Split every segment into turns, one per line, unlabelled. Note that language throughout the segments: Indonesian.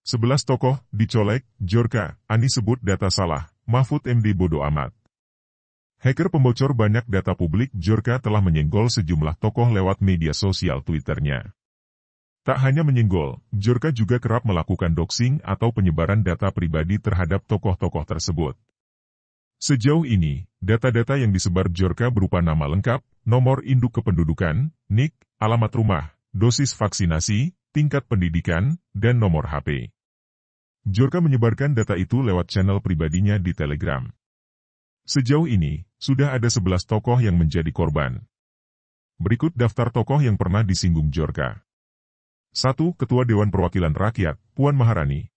11 tokoh dicolek, Djorka, Ani sebut data salah, Mahfud MD bodo amat. Hacker pembocor banyak data publik. Djorka telah menyenggol sejumlah tokoh lewat media sosial Twitternya. Tak hanya menyenggol, Djorka juga kerap melakukan doxing atau penyebaran data pribadi terhadap tokoh-tokoh tersebut. Sejauh ini, data-data yang disebar Djorka berupa nama lengkap, nomor induk kependudukan, NIK, alamat rumah, dosis vaksinasi, tingkat pendidikan, dan nomor HP. Djorka menyebarkan data itu lewat channel pribadinya di Telegram. Sejauh ini, sudah ada 11 tokoh yang menjadi korban. Berikut daftar tokoh yang pernah disinggung Djorka. 1. Ketua Dewan Perwakilan Rakyat, Puan Maharani.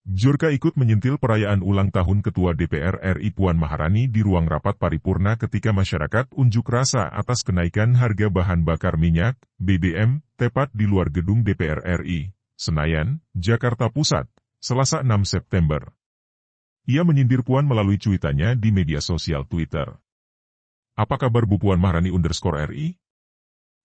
Djorka ikut menyentil perayaan ulang tahun Ketua DPR RI Puan Maharani di ruang rapat paripurna ketika masyarakat unjuk rasa atas kenaikan harga bahan bakar minyak, BBM, tepat di luar gedung DPR RI, Senayan, Jakarta Pusat, Selasa 6 September. Ia menyindir Puan melalui cuitannya di media sosial Twitter. Apa kabar Bu Puan Maharani _RI?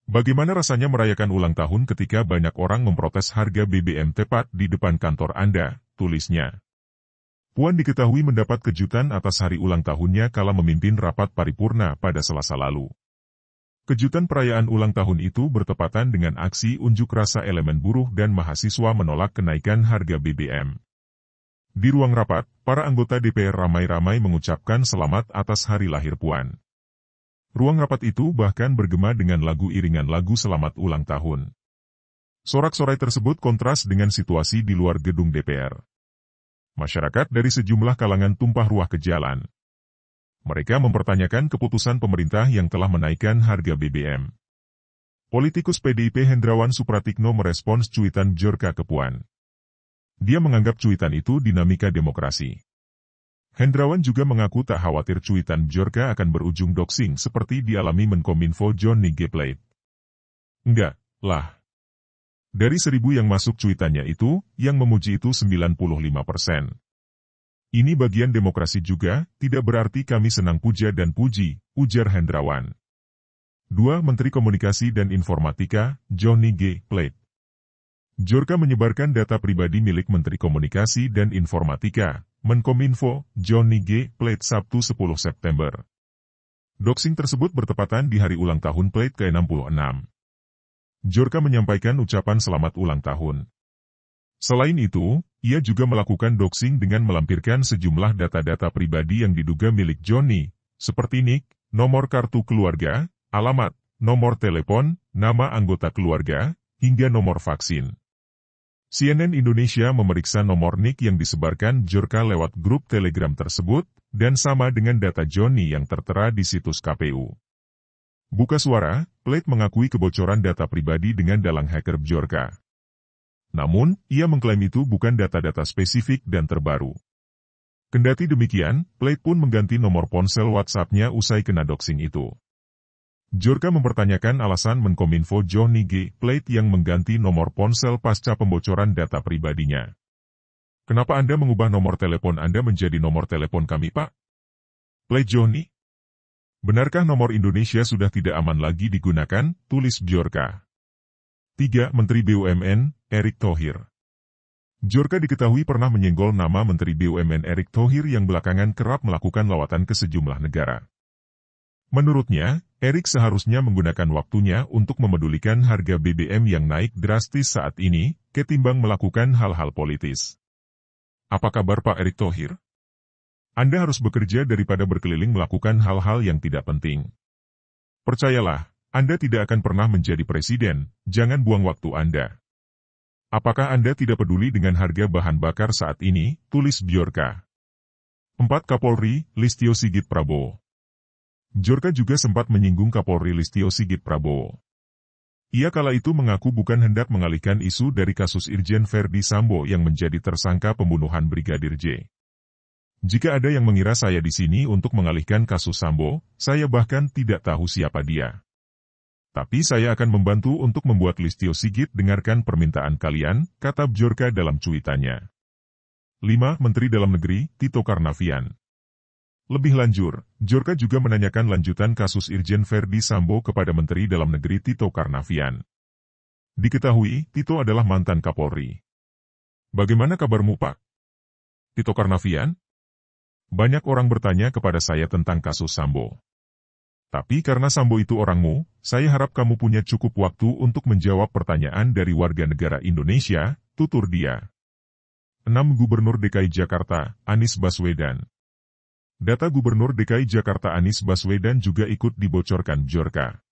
Bagaimana rasanya merayakan ulang tahun ketika banyak orang memprotes harga BBM tepat di depan kantor Anda, tulisnya. Puan diketahui mendapat kejutan atas hari ulang tahunnya kala memimpin rapat paripurna pada Selasa lalu. Kejutan perayaan ulang tahun itu bertepatan dengan aksi unjuk rasa elemen buruh dan mahasiswa menolak kenaikan harga BBM. Di ruang rapat, para anggota DPR ramai-ramai mengucapkan selamat atas hari lahir Puan. Ruang rapat itu bahkan bergema dengan lagu iringan lagu selamat ulang tahun. Sorak-sorai tersebut kontras dengan situasi di luar gedung DPR. Masyarakat dari sejumlah kalangan tumpah ruah ke jalan. Mereka mempertanyakan keputusan pemerintah yang telah menaikkan harga BBM. Politikus PDIP Hendrawan Supratikno merespons cuitan Djorka ke Puan. Dia menganggap cuitan itu dinamika demokrasi. Hendrawan juga mengaku tak khawatir cuitan Djorka akan berujung doxing seperti dialami Menkominfo Johnny G. Plate. Enggak, lah. Dari 1.000 yang masuk cuitannya itu, yang memuji itu 95%. Ini bagian demokrasi juga, tidak berarti kami senang puja dan puji, ujar Hendrawan. 2. Menteri Komunikasi dan Informatika, Johnny G. Plate. Djorka menyebarkan data pribadi milik Menteri Komunikasi dan Informatika, Menkominfo, Johnny G. Plate Sabtu 10 September. Doxing tersebut bertepatan di hari ulang tahun Plate ke-66. Djorka menyampaikan ucapan selamat ulang tahun. Selain itu, ia juga melakukan doxing dengan melampirkan sejumlah data-data pribadi yang diduga milik Johnny, seperti NIK, nomor kartu keluarga, alamat, nomor telepon, nama anggota keluarga, hingga nomor vaksin. CNN Indonesia memeriksa nomor NIK yang disebarkan Djorka lewat grup Telegram tersebut, dan sama dengan data Johnny yang tertera di situs KPU. Buka suara, Plate mengakui kebocoran data pribadi dengan dalang hacker Djorka. Namun, ia mengklaim itu bukan data-data spesifik dan terbaru. Kendati demikian, Plate pun mengganti nomor ponsel WhatsApp-nya usai kena doxing itu. Djorka mempertanyakan alasan Menkominfo Johnny G. Plate yang mengganti nomor ponsel pasca pembocoran data pribadinya. Kenapa Anda mengubah nomor telepon Anda menjadi nomor telepon kami, Pak? Plate Johnny? Benarkah nomor Indonesia sudah tidak aman lagi digunakan? Tulis Djorka. 3. Menteri BUMN, Erick Thohir. Djorka diketahui pernah menyenggol nama Menteri BUMN Erick Thohir yang belakangan kerap melakukan lawatan ke sejumlah negara. Menurutnya, Erick seharusnya menggunakan waktunya untuk memedulikan harga BBM yang naik drastis saat ini, ketimbang melakukan hal-hal politis. Apa kabar Pak Erick Thohir? Anda harus bekerja daripada berkeliling melakukan hal-hal yang tidak penting. Percayalah, Anda tidak akan pernah menjadi presiden, jangan buang waktu Anda. Apakah Anda tidak peduli dengan harga bahan bakar saat ini? Tulis Djorka. 4. Kapolri, Listio Sigit Prabowo. Djorka juga sempat menyinggung Kapolri Listio Sigit Prabowo. Ia kala itu mengaku bukan hendak mengalihkan isu dari kasus Irjen Verdi Sambo yang menjadi tersangka pembunuhan Brigadir J. Jika ada yang mengira saya di sini untuk mengalihkan kasus Sambo, saya bahkan tidak tahu siapa dia. Tapi saya akan membantu untuk membuat Listio Sigit dengarkan permintaan kalian, kata Djorka dalam cuitannya. 5. Menteri Dalam Negeri, Tito Karnavian. Lebih lanjut, Djorka juga menanyakan lanjutan kasus Irjen Verdi Sambo kepada Menteri Dalam Negeri Tito Karnavian. Diketahui, Tito adalah mantan Kapolri. Bagaimana kabarmu, Pak? Tito Karnavian? Banyak orang bertanya kepada saya tentang kasus Sambo. Tapi karena Sambo itu orangmu, saya harap kamu punya cukup waktu untuk menjawab pertanyaan dari warga negara Indonesia, tutur dia. 6. Gubernur DKI Jakarta, Anies Baswedan. Data Gubernur DKI Jakarta Anies Baswedan juga ikut dibocorkan Bjorka.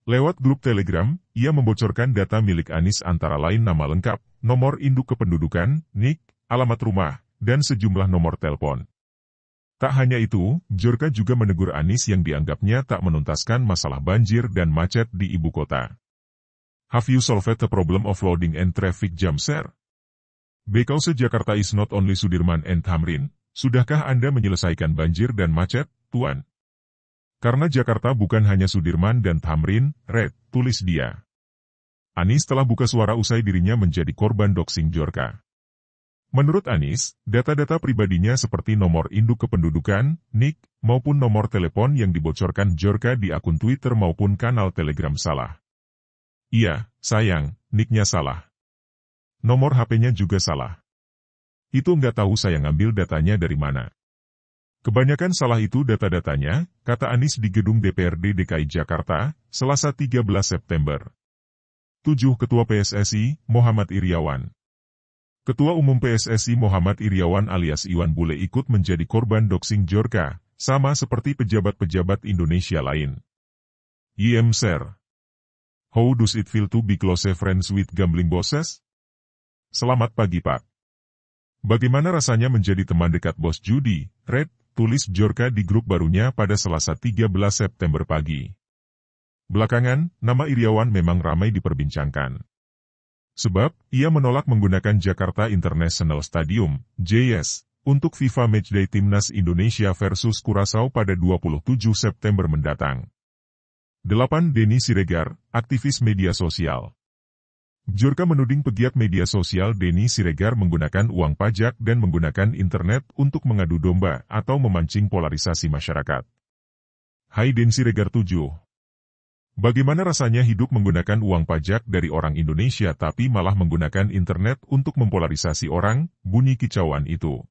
Lewat grup Telegram, ia membocorkan data milik Anies antara lain nama lengkap, nomor induk kependudukan, NIK, alamat rumah, dan sejumlah nomor telepon. Tak hanya itu, Bjorka juga menegur Anies yang dianggapnya tak menuntaskan masalah banjir dan macet di ibu kota. Have you solved the problem of loading and traffic jam, sir? Because Jakarta is not only Sudirman and Tamrin, sudahkah Anda menyelesaikan banjir dan macet, Tuan? Karena Jakarta bukan hanya Sudirman dan Tamrin, Red, tulis dia. Anies telah buka suara usai dirinya menjadi korban doxing Bjorka. Menurut Anies, data-data pribadinya seperti nomor induk kependudukan, NIK, maupun nomor telepon yang dibocorkan Bjorka di akun Twitter maupun kanal Telegram salah. Iya, sayang, NIK-nya salah. Nomor HP-nya juga salah. Itu nggak tahu saya ngambil datanya dari mana. Kebanyakan salah itu data-datanya, kata Anies di gedung DPRD DKI Jakarta, Selasa 13 September. 7. Ketua PSSI, Muhammad Iryawan. Ketua Umum PSSI Muhammad Iryawan alias Iwan Bule ikut menjadi korban doxing Bjorka, sama seperti pejabat-pejabat Indonesia lain. Sir. How does it feel to be close friends with gambling bosses? Selamat pagi, Pak. Bagaimana rasanya menjadi teman dekat bos judi, Red? Tulis Bjorka di grup barunya pada Selasa 13 September pagi. Belakangan, nama Iryawan memang ramai diperbincangkan. Sebab, ia menolak menggunakan Jakarta International Stadium, JS, untuk FIFA Matchday Timnas Indonesia versus Curaçao pada 27 September mendatang. 8. Denny Siregar, aktivis media sosial. Bjorka menuding pegiat media sosial Denny Siregar menggunakan uang pajak dan menggunakan internet untuk mengadu domba atau memancing polarisasi masyarakat. Hai Denny Siregar 7. Bagaimana rasanya hidup menggunakan uang pajak dari orang Indonesia tapi malah menggunakan internet untuk mempolarisasi orang, bunyi kicauan itu.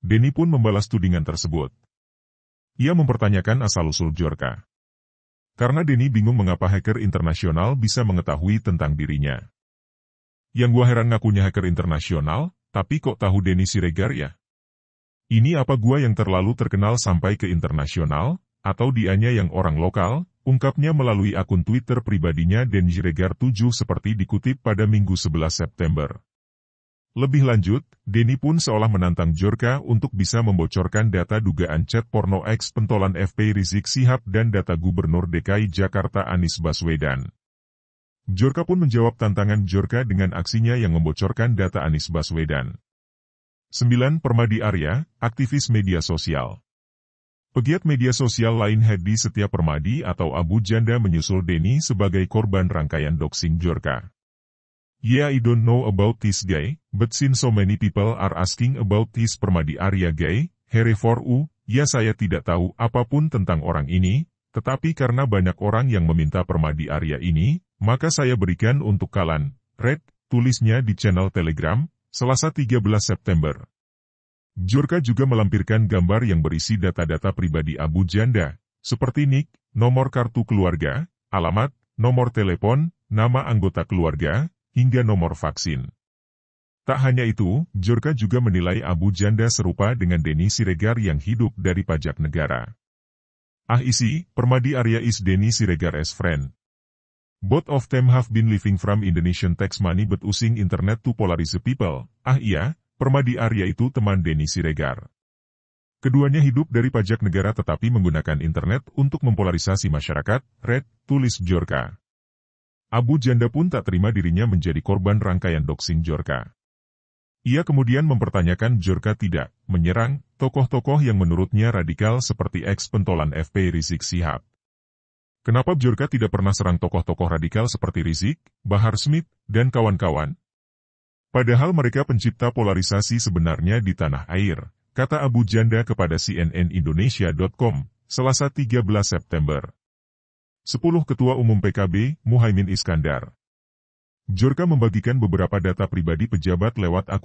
Denny pun membalas tudingan tersebut. Ia mempertanyakan asal-usul Bjorka. Karena Denny bingung mengapa hacker internasional bisa mengetahui tentang dirinya. Yang gua heran ngakunya hacker internasional, tapi kok tahu Denny Siregar ya? Ini apa gua yang terlalu terkenal sampai ke internasional, atau dianya yang orang lokal, ungkapnya melalui akun Twitter pribadinya Denny Siregar 7 seperti dikutip pada Minggu 11 September. Lebih lanjut, Denny pun seolah menantang Bjorka untuk bisa membocorkan data dugaan chat porno ex pentolan FP Rizik Syihab dan data Gubernur DKI Jakarta Anies Baswedan. Bjorka pun menjawab tantangan Bjorka dengan aksinya yang membocorkan data Anies Baswedan. 9. Permadi Arya, aktivis media sosial. Pegiat media sosial lain Hedi Setia Permadi atau Abu Janda menyusul Denny sebagai korban rangkaian doxing Bjorka. Yeah, I don't know about this guy, but since so many people are asking about this Permadi Arya guy, here for you, ya saya tidak tahu apapun tentang orang ini, tetapi karena banyak orang yang meminta Permadi Arya ini, maka saya berikan untuk kalian, Red, tulisnya di channel Telegram, Selasa 13 September. Bjorka juga melampirkan gambar yang berisi data-data pribadi Abu Janda, seperti NIK, nomor kartu keluarga, alamat, nomor telepon, nama anggota keluarga, hingga nomor vaksin. Tak hanya itu, Bjorka juga menilai Abu Janda serupa dengan Denny Siregar yang hidup dari pajak negara. Isi, Permadi Arya is Denny Siregar's friend. Both of them have been living from Indonesian tax money but using internet to polarize people. Iya, Permadi Arya itu teman Denny Siregar. Keduanya hidup dari pajak negara tetapi menggunakan internet untuk mempolarisasi masyarakat, Red, tulis Bjorka. Abu Janda pun tak terima dirinya menjadi korban rangkaian doxing Bjorka. Ia kemudian mempertanyakan Bjorka tidak menyerang tokoh-tokoh yang menurutnya radikal seperti ex-pentolan FP Rizik Syihab. Kenapa Bjorka tidak pernah serang tokoh-tokoh radikal seperti Rizik, Bahar Smith, dan kawan-kawan? Padahal mereka pencipta polarisasi sebenarnya di tanah air, kata Abu Janda kepada cnnindonesia.com, Selasa 13 September. 10. Ketua Umum PKB, Muhaimin Iskandar. Jorka membagikan beberapa data pribadi pejabat lewat akun